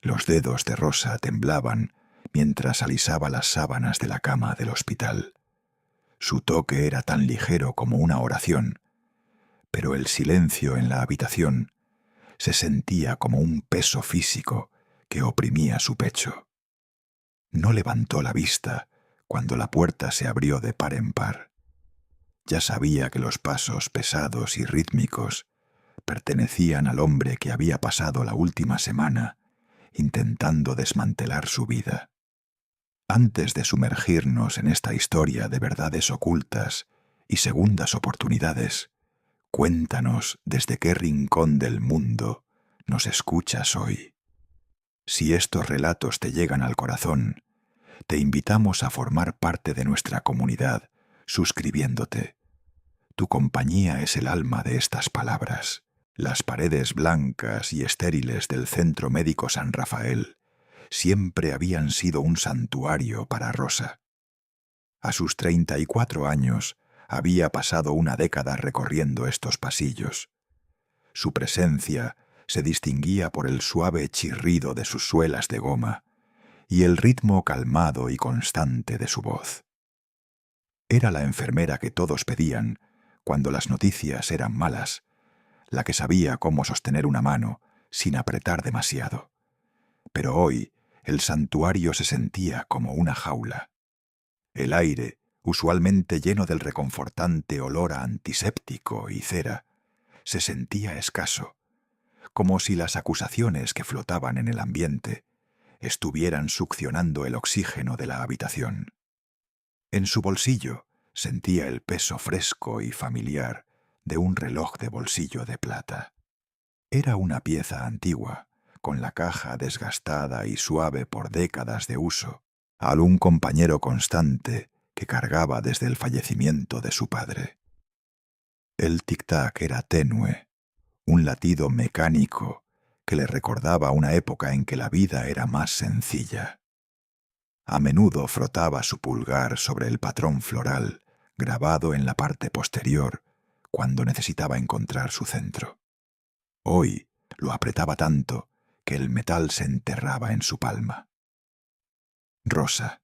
Los dedos de Rosa temblaban mientras alisaba las sábanas de la cama del hospital. Su toque era tan ligero como una oración, pero el silencio en la habitación se sentía como un peso físico que oprimía su pecho. No levantó la vista cuando la puerta se abrió de par en par. Ya sabía que los pasos pesados y rítmicos pertenecían al hombre que había pasado la última semana intentando desmantelar su vida. Antes de sumergirnos en esta historia de verdades ocultas y segundas oportunidades, cuéntanos desde qué rincón del mundo nos escuchas hoy. Si estos relatos te llegan al corazón, te invitamos a formar parte de nuestra comunidad suscribiéndote. Tu compañía es el alma de estas palabras. Las paredes blancas y estériles del Centro Médico San Rafael siempre habían sido un santuario para Rosa. A sus 34 años había pasado una década recorriendo estos pasillos. Su presencia se distinguía por el suave chirrido de sus suelas de goma y el ritmo calmado y constante de su voz. Era la enfermera que todos pedían cuando las noticias eran malas, la que sabía cómo sostener una mano sin apretar demasiado. Pero hoy el santuario se sentía como una jaula. El aire, usualmente lleno del reconfortante olor a antiséptico y cera, se sentía escaso, como si las acusaciones que flotaban en el ambiente estuvieran succionando el oxígeno de la habitación. En su bolsillo sentía el peso fresco y familiar de un reloj de bolsillo de plata. Era una pieza antigua, con la caja desgastada y suave por décadas de uso, algún compañero constante que cargaba desde el fallecimiento de su padre. El tic-tac era tenue, un latido mecánico que le recordaba una época en que la vida era más sencilla. A menudo frotaba su pulgar sobre el patrón floral grabado en la parte posterior cuando necesitaba encontrar su centro. Hoy lo apretaba tanto que el metal se enterraba en su palma. Rosa.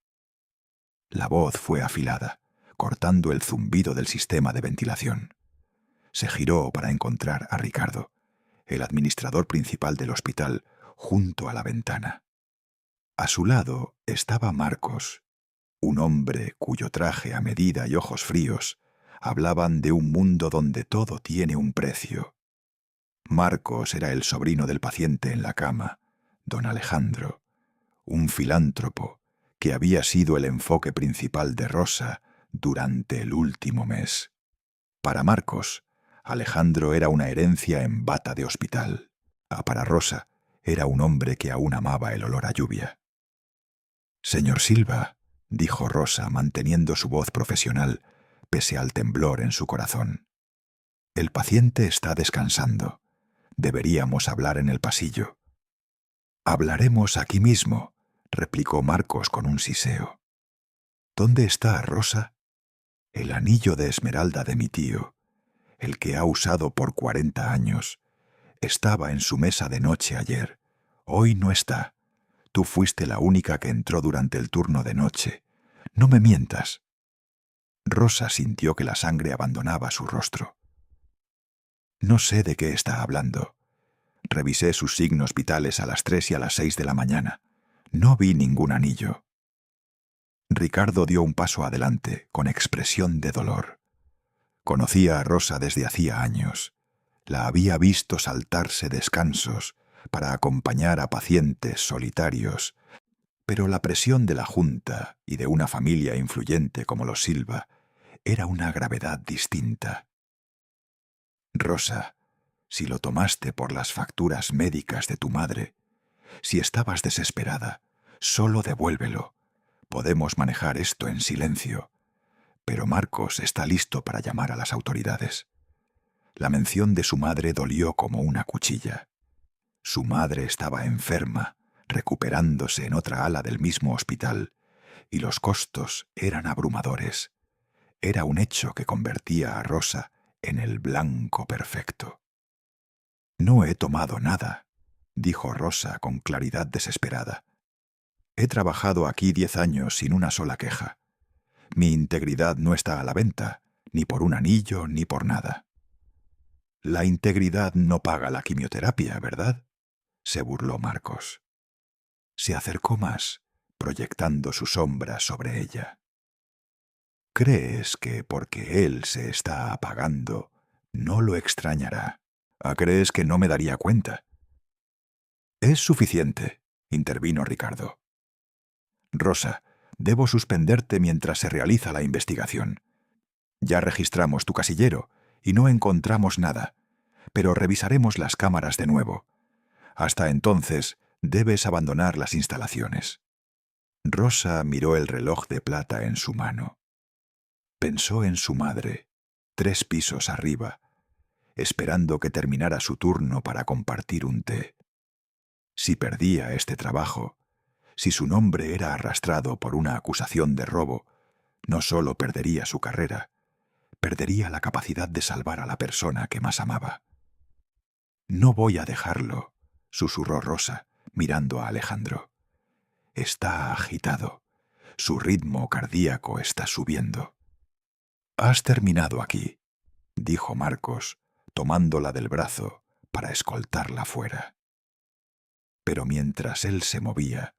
La voz fue afilada, cortando el zumbido del sistema de ventilación. Se giró para encontrar a Ricardo, el administrador principal del hospital, junto a la ventana. A su lado estaba Marcos, un hombre cuyo traje a medida y ojos fríos hablaban de un mundo donde todo tiene un precio. Marcos era el sobrino del paciente en la cama, don Alejandro, un filántropo que había sido el enfoque principal de Rosa durante el último mes. Para Marcos, Alejandro era una herencia en bata de hospital. Para Rosa, era un hombre que aún amaba el olor a lluvia. «Señor Silva», dijo Rosa, manteniendo su voz profesional, pese al temblor en su corazón. «El paciente está descansando. Deberíamos hablar en el pasillo». «Hablaremos aquí mismo», replicó Marcos con un siseo. «¿Dónde está Rosa?» «El anillo de esmeralda de mi tío, el que ha usado por 40 años, estaba en su mesa de noche ayer. Hoy no está. Tú fuiste la única que entró durante el turno de noche. No me mientas». Rosa sintió que la sangre abandonaba su rostro. «No sé de qué está hablando. Revisé sus signos vitales a las 3 y a las 6 de la mañana. No vi ningún anillo». Ricardo dio un paso adelante, con expresión de dolor. Conocía a Rosa desde hacía años. La había visto saltarse descansos para acompañar a pacientes solitarios, pero la presión de la Junta y de una familia influyente como los Silva era una gravedad distinta. «Rosa, si lo tomaste por las facturas médicas de tu madre, si estabas desesperada, solo devuélvelo. Podemos manejar esto en silencio. Pero Marcos está listo para llamar a las autoridades». La mención de su madre dolió como una cuchilla. Su madre estaba enferma, recuperándose en otra ala del mismo hospital, y los costos eran abrumadores. Era un hecho que convertía a Rosa en el blanco perfecto. «No he tomado nada», dijo Rosa con claridad desesperada. He trabajado aquí 10 años sin una sola queja. Mi integridad no está a la venta, ni por un anillo ni por nada. La integridad no paga la quimioterapia, ¿verdad?, se burló Marcos. Se acercó más, proyectando su sombra sobre ella. ¿Crees que porque él se está apagando, no lo extrañará? ¿Crees que no me daría cuenta? Es suficiente, intervino Ricardo. Rosa, debo suspenderte mientras se realiza la investigación. Ya registramos tu casillero y no encontramos nada, pero revisaremos las cámaras de nuevo. Hasta entonces, debes abandonar las instalaciones. Rosa miró el reloj de plata en su mano. Pensó en su madre, 3 pisos arriba, esperando que terminara su turno para compartir un té. Si perdía este trabajo, si su nombre era arrastrado por una acusación de robo, no solo perdería su carrera, perdería la capacidad de salvar a la persona que más amaba. No voy a dejarlo, susurró Rosa, mirando a Alejandro. Está agitado. Su ritmo cardíaco está subiendo. Has terminado aquí, dijo Marcos, tomándola del brazo para escoltarla fuera. Pero mientras él se movía,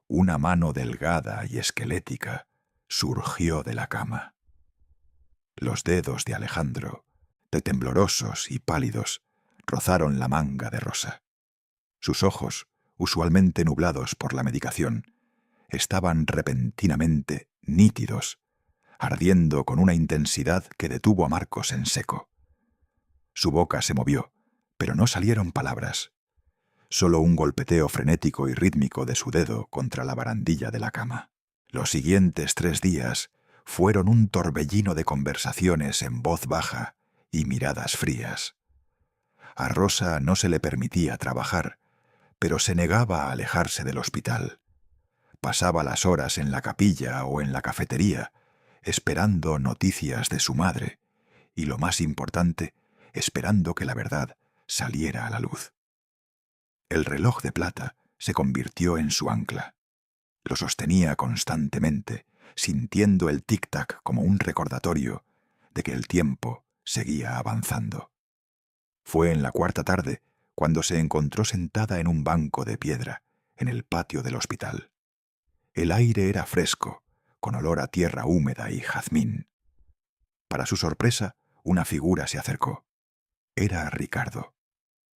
una mano delgada y esquelética surgió de la cama. Los dedos de Alejandro, de temblorosos y pálidos, rozaron la manga de Rosa. Sus ojos, usualmente nublados por la medicación, estaban repentinamente nítidos, ardiendo con una intensidad que detuvo a Marcos en seco. Su boca se movió, pero no salieron palabras. Solo un golpeteo frenético y rítmico de su dedo contra la barandilla de la cama. Los siguientes 3 días fueron un torbellino de conversaciones en voz baja y miradas frías. A Rosa no se le permitía trabajar, pero se negaba a alejarse del hospital. Pasaba las horas en la capilla o en la cafetería, esperando noticias de su madre, y lo más importante, esperando que la verdad saliera a la luz. El reloj de plata se convirtió en su ancla. Lo sostenía constantemente, sintiendo el tic-tac como un recordatorio de que el tiempo seguía avanzando. Fue en la 4ª tarde cuando se encontró sentada en un banco de piedra, en el patio del hospital. El aire era fresco, con olor a tierra húmeda y jazmín. Para su sorpresa, una figura se acercó. Era Ricardo.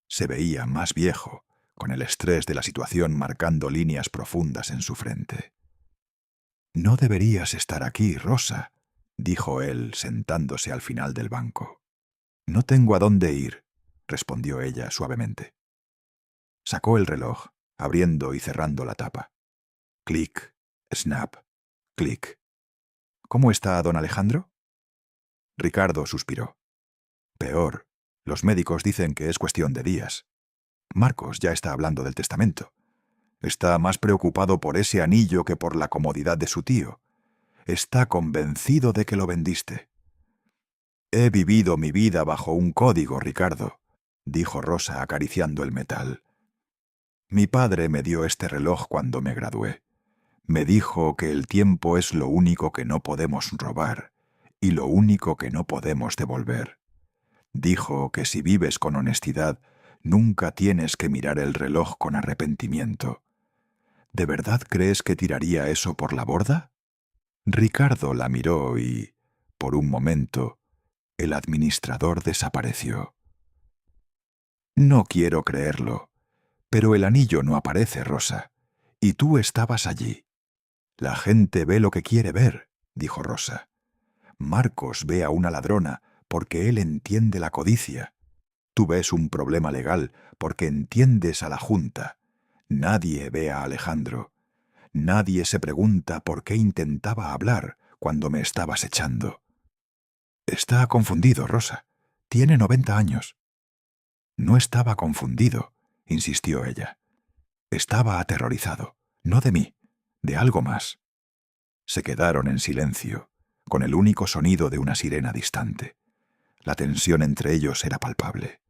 Se veía más viejo, con el estrés de la situación marcando líneas profundas en su frente. «No deberías estar aquí, Rosa», dijo él, sentándose al final del banco. «No tengo a dónde ir», respondió ella suavemente. Sacó el reloj, abriendo y cerrando la tapa. Clic, snap, clic. «¿Cómo está don Alejandro?» Ricardo suspiró. «Peor. Los médicos dicen que es cuestión de días. Marcos ya está hablando del testamento. Está más preocupado por ese anillo que por la comodidad de su tío. Está convencido de que lo vendiste». «He vivido mi vida bajo un código, Ricardo», dijo Rosa acariciando el metal. «Mi padre me dio este reloj cuando me gradué. Me dijo que el tiempo es lo único que no podemos robar y lo único que no podemos devolver. Dijo que si vives con honestidad, nunca tienes que mirar el reloj con arrepentimiento. ¿De verdad crees que tiraría eso por la borda?» Ricardo la miró y, por un momento, el administrador desapareció. «No quiero creerlo, pero el anillo no aparece, Rosa, y tú estabas allí». «La gente ve lo que quiere ver», dijo Rosa. «Marcos ve a una ladrona porque él entiende la codicia. Tú ves un problema legal porque entiendes a la Junta. Nadie ve a Alejandro. Nadie se pregunta por qué intentaba hablar cuando me estabas echando». «Está confundido, Rosa. Tiene 90 años». «No estaba confundido», insistió ella. «Estaba aterrorizado, no de mí, de algo más». Se quedaron en silencio, con el único sonido de una sirena distante. La tensión entre ellos era palpable.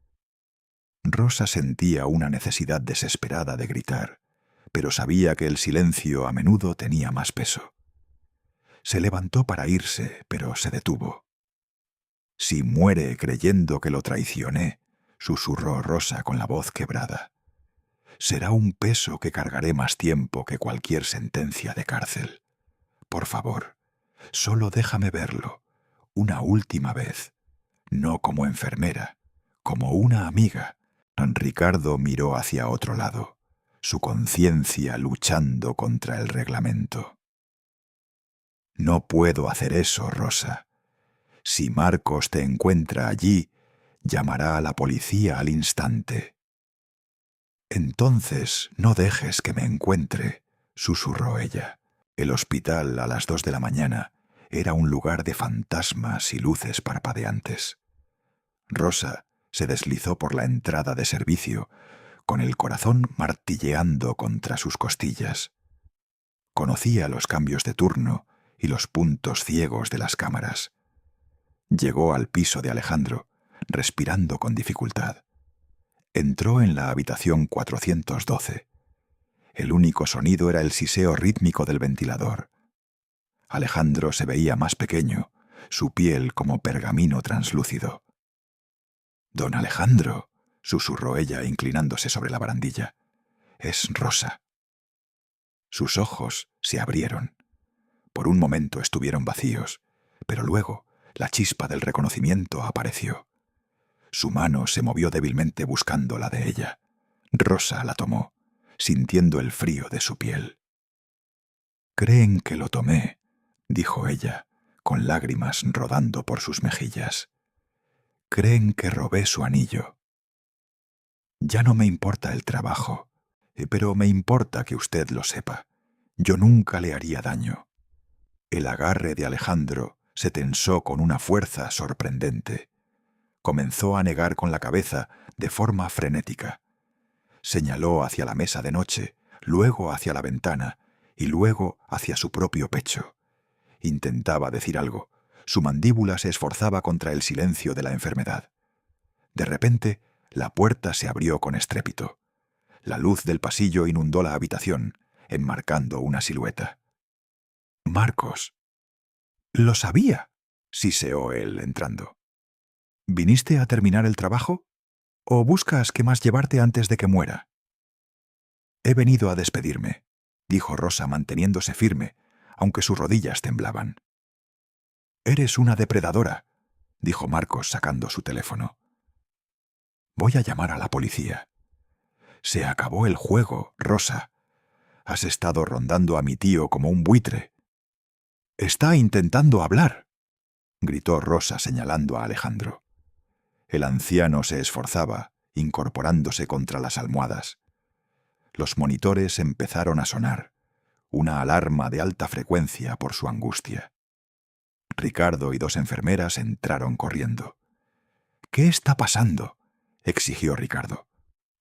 Rosa sentía una necesidad desesperada de gritar, pero sabía que el silencio a menudo tenía más peso. Se levantó para irse, pero se detuvo. «Si muere creyendo que lo traicioné», susurró Rosa con la voz quebrada, «será un peso que cargaré más tiempo que cualquier sentencia de cárcel. Por favor, solo déjame verlo, una última vez, no como enfermera, como una amiga». Ricardo miró hacia otro lado, su conciencia luchando contra el reglamento. «No puedo hacer eso, Rosa. Si Marcos te encuentra allí, llamará a la policía al instante». «Entonces no dejes que me encuentre», susurró ella. El hospital a las 2 de la mañana era un lugar de fantasmas y luces parpadeantes. Rosa se deslizó por la entrada de servicio, con el corazón martilleando contra sus costillas. Conocía los cambios de turno y los puntos ciegos de las cámaras. Llegó al piso de Alejandro, respirando con dificultad. Entró en la habitación 412. El único sonido era el siseo rítmico del ventilador. Alejandro se veía más pequeño, su piel como pergamino translúcido. «Don Alejandro», susurró ella inclinándose sobre la barandilla, «es Rosa». Sus ojos se abrieron. Por un momento estuvieron vacíos, pero luego la chispa del reconocimiento apareció. Su mano se movió débilmente buscando la de ella. Rosa la tomó, sintiendo el frío de su piel. «Creen que lo tomé», dijo ella, con lágrimas rodando por sus mejillas. «Creen que robé su anillo. Ya no me importa el trabajo, pero me importa que usted lo sepa. Yo nunca le haría daño». El agarre de Alejandro se tensó con una fuerza sorprendente. Comenzó a negar con la cabeza de forma frenética. Señaló hacia la mesa de noche, luego hacia la ventana y luego hacia su propio pecho. Intentaba decir algo. Su mandíbula se esforzaba contra el silencio de la enfermedad. De repente, la puerta se abrió con estrépito. La luz del pasillo inundó la habitación, enmarcando una silueta. «Marcos». «Lo sabía», siseó él entrando. «¿Viniste a terminar el trabajo? ¿O buscas qué más llevarte antes de que muera?» «He venido a despedirme», dijo Rosa manteniéndose firme, aunque sus rodillas temblaban. «Eres una depredadora», dijo Marcos sacando su teléfono. «Voy a llamar a la policía». «Se acabó el juego, Rosa. Has estado rondando a mi tío como un buitre». «Está intentando hablar», gritó Rosa señalando a Alejandro. El anciano se esforzaba, incorporándose contra las almohadas. Los monitores empezaron a sonar, una alarma de alta frecuencia por su angustia. Ricardo y 2 enfermeras entraron corriendo. «¿Qué está pasando?», exigió Ricardo.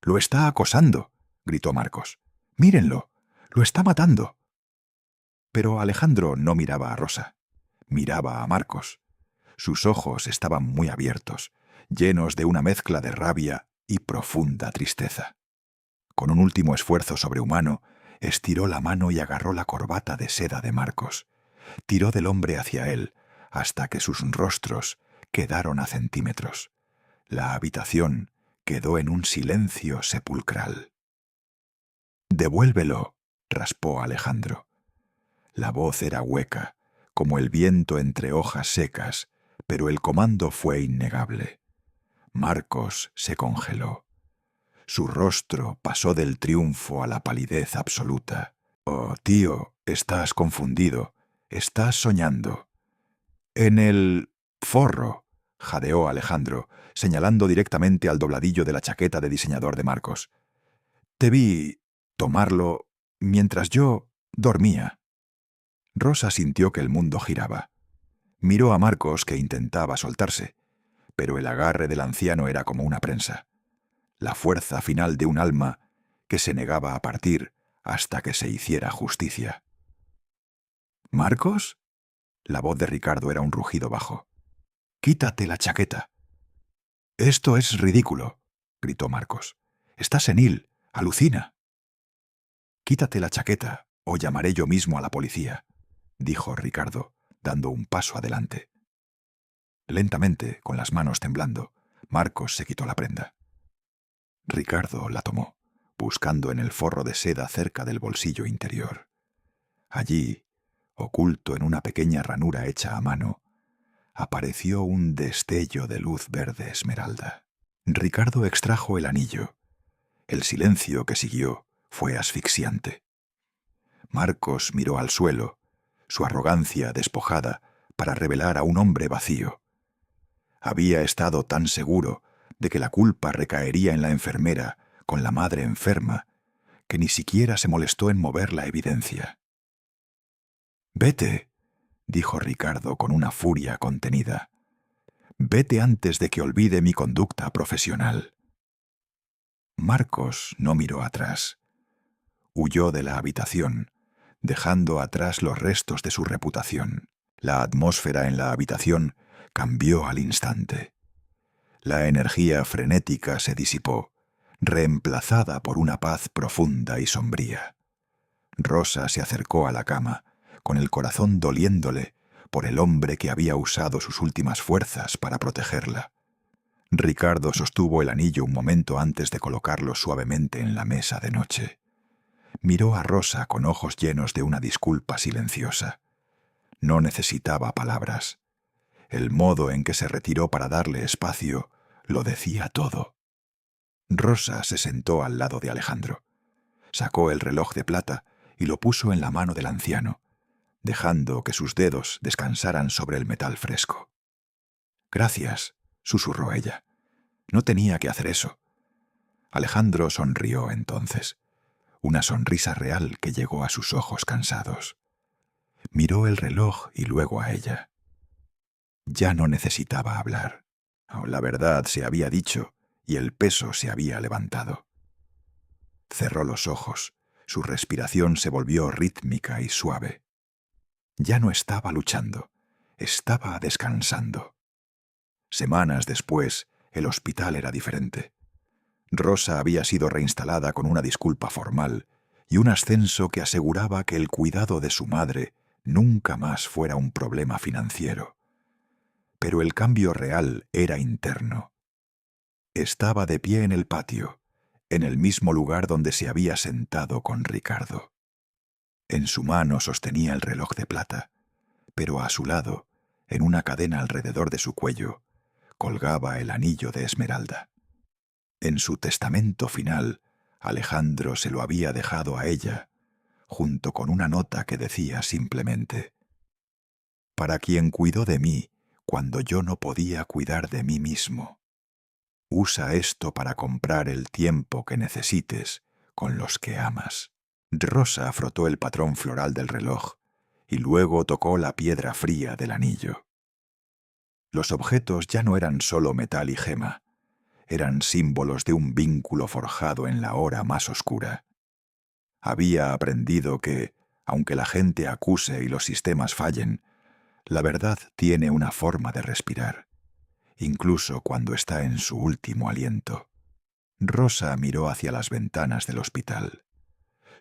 «Lo está acosando», gritó Marcos. «Mírenlo, lo está matando». Pero Alejandro no miraba a Rosa, miraba a Marcos. Sus ojos estaban muy abiertos, llenos de una mezcla de rabia y profunda tristeza. Con un último esfuerzo sobrehumano, estiró la mano y agarró la corbata de seda de Marcos. Tiró del hombre hacia él, hasta que sus rostros quedaron a centímetros. La habitación quedó en un silencio sepulcral. «Devuélvelo», raspó Alejandro. La voz era hueca, como el viento entre hojas secas, pero el comando fue innegable. Marcos se congeló. Su rostro pasó del triunfo a la palidez absoluta. «Oh, tío, estás confundido. Estás soñando». «En el forro», jadeó Alejandro, señalando directamente al dobladillo de la chaqueta de diseñador de Marcos. «Te vi tomarlo mientras yo dormía». Rosa sintió que el mundo giraba. Miró a Marcos, que intentaba soltarse, pero el agarre del anciano era como una prensa. La fuerza final de un alma que se negaba a partir hasta que se hiciera justicia. «¿Marcos?». La voz de Ricardo era un rugido bajo. «Quítate la chaqueta». «Esto es ridículo», gritó Marcos. «Está senil. Alucina». «Quítate la chaqueta o llamaré yo mismo a la policía», dijo Ricardo, dando un paso adelante. Lentamente, con las manos temblando, Marcos se quitó la prenda. Ricardo la tomó, buscando en el forro de seda cerca del bolsillo interior. Allí, oculto en una pequeña ranura hecha a mano, apareció un destello de luz verde esmeralda. Ricardo extrajo el anillo. El silencio que siguió fue asfixiante. Marcos miró al suelo, su arrogancia despojada para revelar a un hombre vacío. Había estado tan seguro de que la culpa recaería en la enfermera con la madre enferma, que ni siquiera se molestó en mover la evidencia. «Vete», dijo Ricardo con una furia contenida. «Vete antes de que olvide mi conducta profesional». Marcos no miró atrás. Huyó de la habitación, dejando atrás los restos de su reputación. La atmósfera en la habitación cambió al instante. La energía frenética se disipó, reemplazada por una paz profunda y sombría. Rosa se acercó a la cama, con el corazón doliéndole por el hombre que había usado sus últimas fuerzas para protegerla. Ricardo sostuvo el anillo un momento antes de colocarlo suavemente en la mesa de noche. Miró a Rosa con ojos llenos de una disculpa silenciosa. No necesitaba palabras. El modo en que se retiró para darle espacio lo decía todo. Rosa se sentó al lado de Alejandro. Sacó el reloj de plata y lo puso en la mano del anciano, dejando que sus dedos descansaran sobre el metal fresco. «Gracias», susurró ella. «No tenía que hacer eso». Alejandro sonrió entonces, una sonrisa real que llegó a sus ojos cansados. Miró el reloj y luego a ella. Ya no necesitaba hablar. La verdad se había dicho y el peso se había levantado. Cerró los ojos, su respiración se volvió rítmica y suave. Ya no estaba luchando, estaba descansando. Semanas después, el hospital era diferente. Rosa había sido reinstalada con una disculpa formal y un ascenso que aseguraba que el cuidado de su madre nunca más fuera un problema financiero. Pero el cambio real era interno. Estaba de pie en el patio, en el mismo lugar donde se había sentado con Ricardo. En su mano sostenía el reloj de plata, pero a su lado, en una cadena alrededor de su cuello, colgaba el anillo de esmeralda. En su testamento final, Alejandro se lo había dejado a ella, junto con una nota que decía simplemente: «Para quien cuidó de mí cuando yo no podía cuidar de mí mismo. Usa esto para comprar el tiempo que necesites con los que amas». Rosa frotó el patrón floral del reloj y luego tocó la piedra fría del anillo. Los objetos ya no eran solo metal y gema, eran símbolos de un vínculo forjado en la hora más oscura. Había aprendido que, aunque la gente acuse y los sistemas fallen, la verdad tiene una forma de respirar, incluso cuando está en su último aliento. Rosa miró hacia las ventanas del hospital.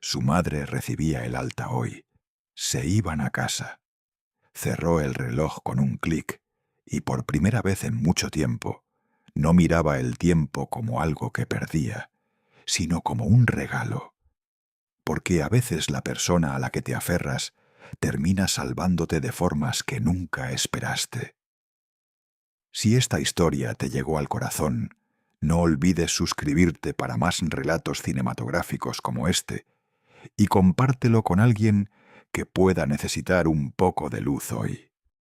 Su madre recibía el alta hoy. Se iban a casa. Cerró el reloj con un clic y por primera vez en mucho tiempo no miraba el tiempo como algo que perdía, sino como un regalo. Porque a veces la persona a la que te aferras termina salvándote de formas que nunca esperaste. Si esta historia te llegó al corazón, no olvides suscribirte para más relatos cinematográficos como este y compártelo con alguien que pueda necesitar un poco de luz hoy.